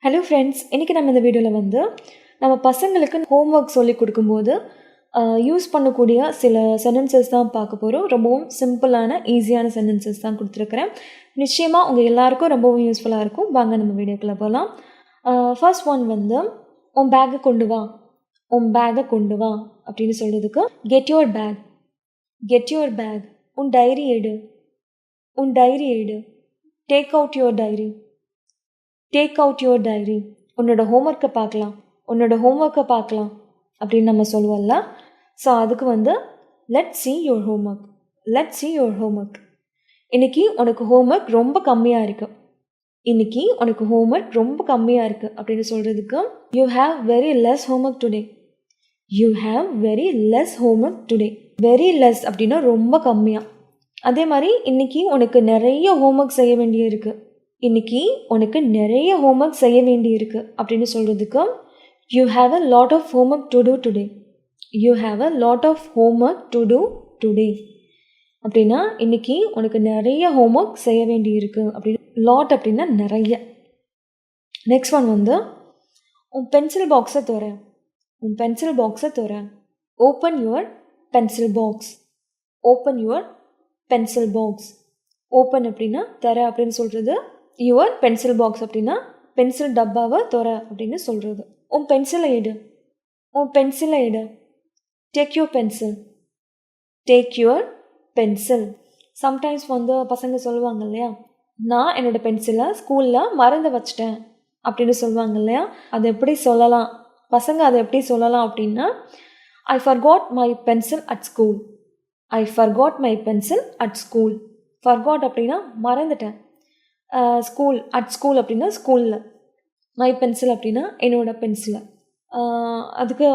Hello friends, இன்றைக்கி நம்ம இந்த வீடியோவில் நம்ம பசங்களுக்கு ஹோம்ஒர்க் சொல்லி கொடுக்கும்போது யூஸ் பண்ணக்கூடிய சில சென்டென்சஸ் தான் பார்க்க போகிறோம். ரொம்பவும் சிம்பிளான ஈஸியான சென்டென்சஸ் தான் கொடுத்துருக்குறேன். நிச்சயமாக உங்கள் எல்லாருக்கும் ரொம்பவும் யூஸ்ஃபுல்லாக இருக்கும். வாங்க நம்ம வீடியோக்குள்ளே போகலாம். ஃபர்ஸ்ட் ஒன் உன் பேக்கை கொண்டு வா, உன் பேக்கை கொண்டு வா அப்படின்னு சொல்கிறதுக்கு get your bag, get your bag. உன் டைரி எடு, உன் டைரி எடு. Take out your diary, take out your diary. உன்னோட ஹோம்ஒர்க்கை பார்க்கலாம், உன்னோட ஹோம்ஒர்க்கை பார்க்கலாம் அப்படின்னு நம்ம சொல்லுவோம்ல. ஸோ அதுக்கு let see your homework, let see your homework. இன்றைக்கி உனக்கு ஹோம்ஒர்க் ரொம்ப கம்மியாக இருக்குது, இன்றைக்கி உனக்கு ஹோம்ஒர்க் ரொம்ப கம்மியாக இருக்குது அப்படின்னு சொல்கிறதுக்கு you have very less homework today, you have very less homework today. Very less அப்படின்னா ரொம்ப கம்மியாக. அதே மாதிரி இன்றைக்கி உனக்கு நிறைய ஹோம்ஒர்க் செய்ய வேண்டிய இருக்குது, இன்றைக்கி உனக்கு நிறைய ஹோம்ஒர்க் செய்ய வேண்டியிருக்கு அப்படின்னு சொல்கிறதுக்கு you have a lot of homework to do today, you have a lot of homework to do today. அப்படின்னா இன்றைக்கி உனக்கு நிறைய ஹோம்ஒர்க் செய்ய வேண்டியிருக்கு அப்படின்னு. லாட் அப்படின்னா நிறைய. நெக்ஸ்ட் ஒன் உன் பென்சில் பாக்ஸை தோற, உன் பென்சில் பாக்ஸை தோற. Open your pencil box, open your pencil box. Open அப்படின்னா தர அப்படின்னு சொல்கிறது. யுவர் பென்சில் பாக்ஸ் அப்படின்னா பென்சில் டப்பாவை தோற அப்படின்னு சொல்கிறது. உன் பென்சிலை எடு, உன் பென்சிலை எடு. Take your pencil, take your pencil. Sometimes பசங்க சொல்லுவாங்க இல்லையா, நான் என்னோடய பென்சிலை ஸ்கூலில் மறந்து வச்சிட்டேன் அப்படின்னு சொல்லுவாங்க இல்லையா. அதை எப்படி சொல்லலாம், பசங்க அதை எப்படி சொல்லலாம் அப்படின்னா I forgot my pencil at school, I forgot my pencil at school. Forgot அப்படின்னா மறந்துட்டேன், ஸ்கூல் அட் ஸ்கூல் அப்படின்னா ஸ்கூலில், மை பென்சில் அப்படின்னா என்னோடய பென்சிலை. அதுக்கு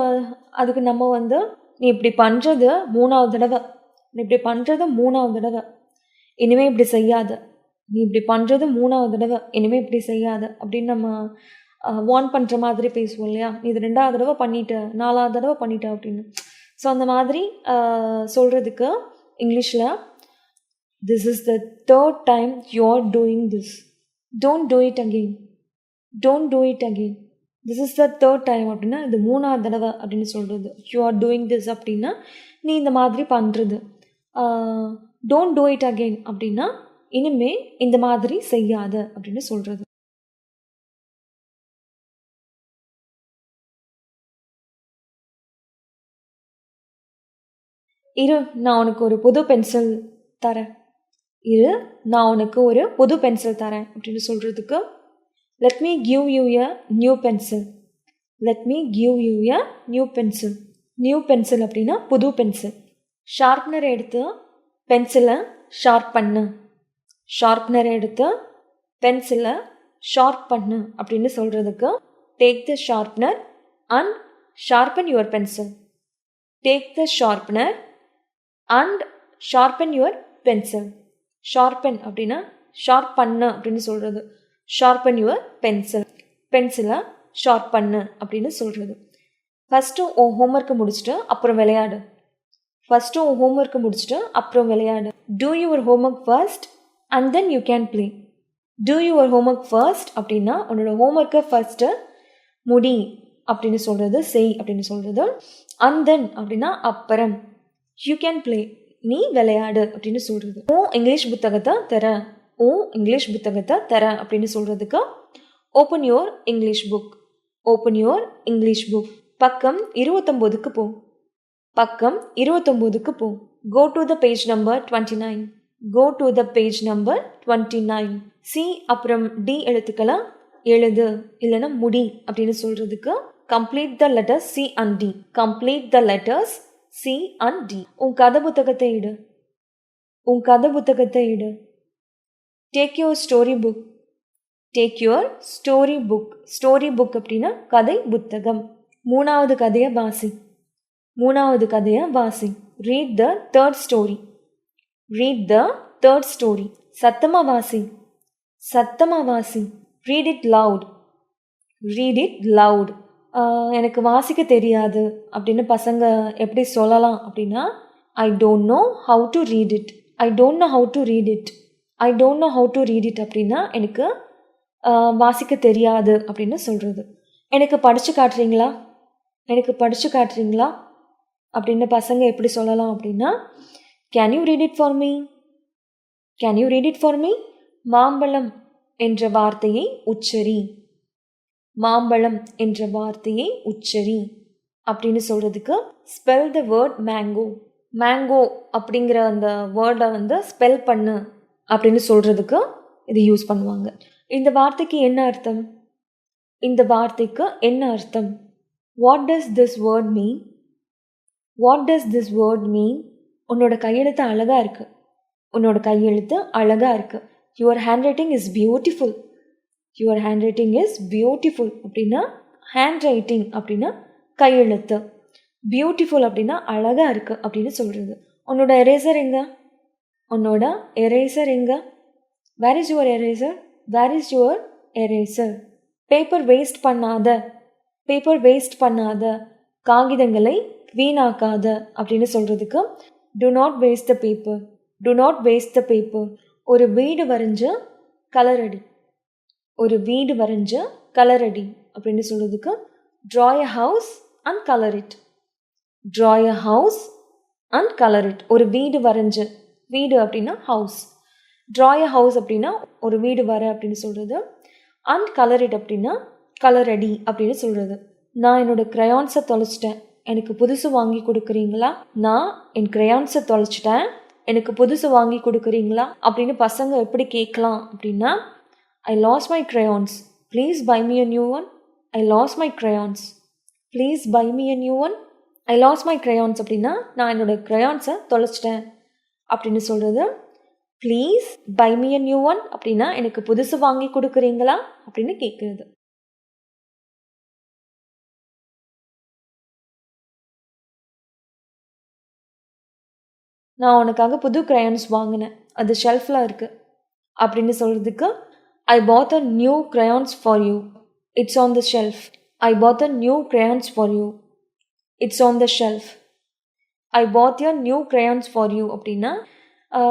அதுக்கு நம்ம நீ இப்படி பண்ணுறது 3வது தடவை, நீ இப்படி பண்ணுறது 3வது தடவை, இனிமேல் இப்படி செய்யாத, நீ இப்படி பண்ணுறது 3வது தடவை, இனிமேல் இப்படி செய்யாத அப்படின்னு நம்ம வார்ன் பண்ணுற மாதிரி பேசுவோம் இல்லையா. இது 2வது தடவை பண்ணிட்ட, 4வது தடவை பண்ணிட்ட அப்படின்னு. ஸோ அந்த மாதிரி சொல்கிறதுக்கு இங்கிலீஷில் this is the 3rd time you are doing this, don't do it again, don't do it again. This is the 3rd time அப்படின்னா இது 3வது தடவை அப்படின்னு சொல்கிறது. you are doing this அப்படின்னா நீ இந்த மாதிரி பண்ணுறது. don't do it again அப்படின்னா இனிமே இந்த மாதிரி செய்யாத அப்படின்னு சொல்கிறது. இரு, நான் உனக்கு ஒரு புது பென்சில் தரேன், இரு, நான் உனக்கு ஒரு புது பென்சில் தரேன் அப்படின்னு சொல்கிறதுக்கு let me give you a new pencil, let me give you a new pencil. New pencil அப்படின்னா புது பென்சில். ஷார்ப்னரை எடுத்து பென்சிலை ஷார்ப் பண்ணு, ஷார்ப்னரை எடுத்து பென்சிலை ஷார்ப் பண்ணு அப்படின்னு சொல்கிறதுக்கு take the sharpener and sharpen your pencil, take the sharpener and sharpen your pencil. Sharpen அப்படின்னா ஷார்ப் பண்ணு அப்படின்னு சொல்கிறது. ஷார்பன் யுவர் பென்சில், பென்சிலை ஷார்ப் பண்ணு அப்படின்னு சொல்கிறது. ஃபஸ்ட்டு உன் ஹோம்ஒர்க்கை முடிச்சுட்டு அப்புறம் விளையாடு, ஃபஸ்ட்டு உன் ஹோம்ஒர்க்கை முடிச்சுட்டு அப்புறம் விளையாடு. Two your homework first and then you can play. Two your homework first அப்படின்னா உன்னோட ஹோம்ஒர்க்கை ஃபஸ்ட்டு முடி அப்படின்னு சொல்கிறது, செய் அப்படின்னு சொல்கிறது. அண்ட் தென் அப்படின்னா அப்புறம், யூ கேன் ப்ளே நீ விளையாடு அப்படின்னு சொல்கிறது. ஓ இங்கிலீஷ் புத்தகத்தை தர, ஓ இங்கிலீஷ் புத்தகத்தை தர அப்படின்னு சொல்கிறதுக்கு open your English book, open your English book. பக்கம் 29க்கு போ, பக்கம் 29க்கு போ. Go to the page number 29, go to the page number 29. C அப்புறம் டி எழுத்துக்களை எழுது இல்லைன்னா முடி அப்படின்னு சொல்கிறதுக்கு complete the letters C and D, complete the letters C and D. உன் கதை புத்தகத்தை இடு, உன் கதை புத்தகத்தை இடு. Take your story book, take your story book. Story book அப்படின்னா கதை புத்தகம். 3வது கதையை வாசி, 3வது கதையை வாசி. Read the 3rd story, read the 3rd story. சத்தமாக வாசி, சத்தமாக வாசி. Read it loud, read it loud. எனக்கு வாசிக்க தெரியாது அப்படின்னு பசங்க எப்படி சொல்லலாம் அப்படின்னா I don't know how to read it, I don't know how to read it, I don't know how to read it அப்படின்னா எனக்கு வாசிக்க தெரியாது அப்படின்னு சொல்கிறது. எனக்கு படித்து காட்டுறீங்களா, எனக்கு படித்து காட்டுறீங்களா அப்படின்னு பசங்க எப்படி சொல்லலாம் அப்படின்னா, can you read it for me, can you read it for me. மாம்பழம் என்ற வார்த்தையை உச்சரி, மாம்பழம் என்ற வார்த்தையை உச்சரி அப்படின்னு சொல்கிறதுக்கு spell the word mango, mango அப்படிங்கிற அந்த வேர்டை வந்து ஸ்பெல் பண்ணு அப்படின்னு சொல்கிறதுக்கு இது யூஸ் பண்ணுவாங்க. இந்த வார்த்தைக்கு என்ன அர்த்தம், இந்த வார்த்தைக்கு என்ன அர்த்தம், what does this word mean, what does this word mean. உன்னோட கையெழுத்து அழகாக இருக்குது, உன்னோட கையெழுத்து அழகாக இருக்குது. Your handwriting is beautiful, your handwriting is beautiful அப்படின்னா ஹேண்ட் ரைட்டிங் அப்படின்னா கையெழுத்து, பியூட்டிஃபுல் அப்படின்னா அழகாக இருக்குது அப்படின்னு சொல்கிறது. உன்னோட எரேசர் எங்க, உன்னோட எரேசர் எங்க, where is your eraser, where is your eraser. Paper waste பண்ணாத, பேப்பர் வேஸ்ட் பண்ணாத, காகிதங்களை வீணாக்காத அப்படின்னு சொல்கிறதுக்கு do not waste the paper, do not waste the paper. ஒரு வீடு வரைஞ்சு கலரடி, ஒரு வீடு வரைஞ்சு கலரடி அப்படின்னு சொல்கிறதுக்கு draw a house and color it, draw a house and color it. ஒரு வீடு வரைஞ்சு, வீடு அப்படின்னா ஹவுஸ், draw a house அப்படின்னா ஒரு வீடு வர அப்படின்னு சொல்கிறது, and color it அப்படின்னா கலரடி அப்படின்னு சொல்கிறது. நான் என்னோடய க்ரையான்ஸை தொலைச்சிட்டேன், எனக்கு புதுசு வாங்கி கொடுக்குறீங்களா, நான் என் க்ரையான்ஸை தொலைச்சிட்டேன், எனக்கு புதுசு வாங்கி கொடுக்குறீங்களா அப்படின்னு பசங்க எப்படி கேட்கலாம் அப்படின்னா, ஐ last my crayons, please buy me a new one, I last my crayons, please buy me a new one. I last my crayons அப்படின்னா நான் என்னோடய க்ரையான்ஸை தொலைச்சிட்டேன் அப்படின்னு சொல்கிறது. Please buy me a new one அப்படின்னா எனக்கு புதுசு வாங்கி கொடுக்குறீங்களா அப்படின்னு கேட்குறது. நான் உனக்காக புது க்ரையான்ஸ் வாங்கினேன், அது ஷெல்ஃபில் இருக்குது அப்படின்னு சொல்கிறதுக்கு I bought a new crayons for you, it's on the shelf. I bought a new crayons for you, it's on the shelf. I bought your new crayons for you அப்படின்னா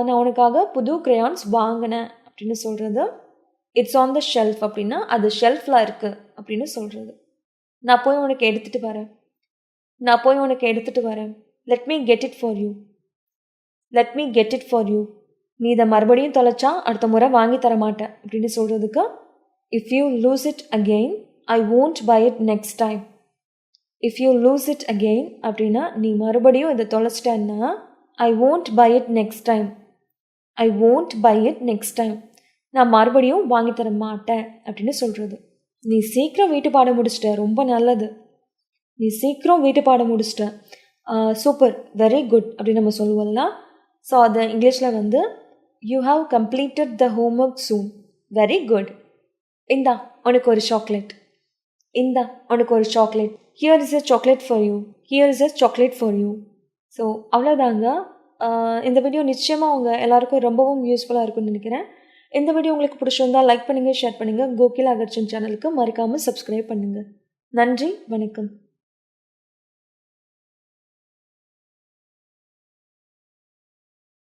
நான் உனக்காக புது க்ரையான்ஸ் வாங்கினேன் அப்படின்னு சொல்கிறது. இட்ஸ் ஆன் த ஷெல்ஃப் அப்படின்னா அது ஷெல்ஃபில் இருக்குது அப்படின்னு சொல்கிறது. நான் போய் உனக்கு எடுத்துகிட்டு வரேன், நான் போய் உனக்கு எடுத்துகிட்டு வரேன். Let me get it for you, let me get it for you. நீ இதை மறுபடியும் தொலைச்சா அடுத்த முறை வாங்கி தர மாட்டேன் அப்படின்னு சொல்கிறதுக்கு if you lose it again I won't buy it next time. If you lose it again அப்படின்னா நீ மறுபடியும் இதை தொலைச்சிட்டேன்னா ஐ won't buy it next time, I won't buy it next time. நான் மறுபடியும் வாங்கி தர மாட்டேன் அப்படின்னு சொல்கிறது. நீ சீக்கிரம் வீட்டு பாடம் முடிச்சிட்ட, ரொம்ப நல்லது, நீ சீக்கிரம் வீட்டு பாடம் முடிச்சிட்ட, சூப்பர், வெரி குட் அப்படின்னு நம்ம சொல்லுவோம்ல. ஸோ அது இங்கிலீஷில் வந்து you have completed the homework soon, very good. இந்தா உனக்கு ஒரு சாக்லேட், இந்தா உனக்கு ஒரு chocolate, here is a chocolate for you, here is a chocolate for you. So அவ்வளோதாங்க. இந்த வீடியோ நிச்சயமாக உங்கள் எல்லாருக்கும் ரொம்பவும் யூஸ்ஃபுல்லாக இருக்கும்னு நினைக்கிறேன். இந்த வீடியோ உங்களுக்கு பிடிச்சிருந்தால் லைக் பண்ணுங்கள், ஷேர் பண்ணுங்கள். கோகில் அகர்ச்சன் சேனலுக்கு மறக்காமல் சப்ஸ்கிரைப் பண்ணுங்கள். நன்றி, வணக்கம்.